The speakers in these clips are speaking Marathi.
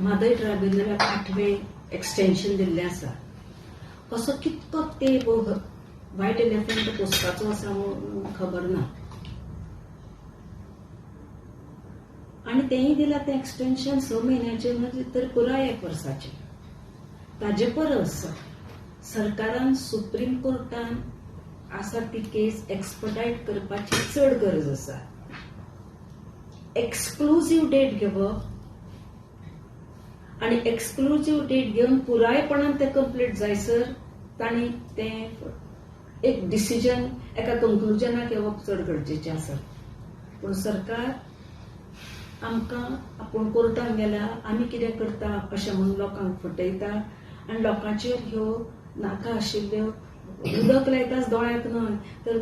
म्हादय ट्रायब्युनलाक 8वें एक्सटेन्शन दिल्लें आसा. असो कितको ते व्हायट एलिफंट पोसपाचो आसा म्हूण खबर ना. आणि तेंय दिला तें एक्सटेन्शन 6 म्हयन्याचें म्हणजे तर पुराय 1 वर्साचें. ताजे परस सरकारान सुप्रीम कोर्टान आसा ती केस एक्सपर्टायट करपाची चड गरज आसा. एक्सक्लुझिव्ह डेट घेवप आणि एक्सक्लुझिव्ह डेट घेवन पुरायपणान ते कंप्लीट जायसर तांणी तें एक डिसिजन एका कंक्लुजनाक येवप चड गरजेचें आसा. पूण सरकार आमकां आपूण कोर्टान गेल्या आमी कितें करता अशें म्हणून लोकांक फटयता आनी लोकांचेर ह्यो नाका आशिल्ल्यो उदक लायताच दोळ्याक न्हय तर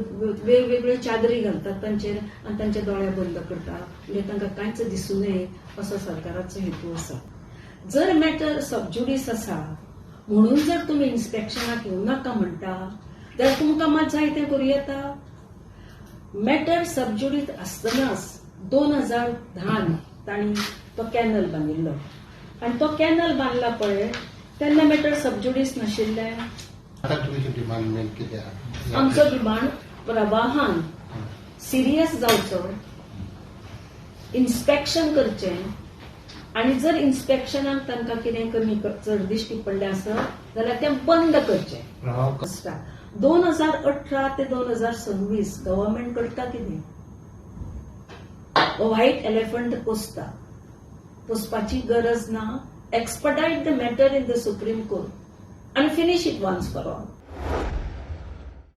वेगवेगळ्यो चादरी घालतात तांचेर आनी तांचे दोळे बंद करता म्हणजे तांकां कांयच दिसूं नये असो सरकाराचो हेतू आसा. जर मॅटर सबज्युडिस आसा म्हणून जर तुमी इन्स्पेक्शनाक येवं नाका म्हणटा जाल्यार तुमकां मात जाय तें करूं येता. मॅटर सबज्युडीस आसतनाच 2010 तांणी तो कॅनल बांदिल्लो आनी तो कॅनल बांदला पळय तेन्ना मॅटर सबज्युडीस नाशिल्लें. आमचो डिमांड प्रवाहान सिरियस जावचो, इन्स्पेक्शन करचें आनी जर इन्स्पेक्शनाक तांकां कितें कमी चड दिश्टी पडलें आसत जाल्यार तें बंद करचें. 2018 ते 2026 गव्हर्नमेंट करता कितें? व्हायट एलिफंट पोसपाची गरज ना. Expedite the matter in the supreme court and finish it once for all.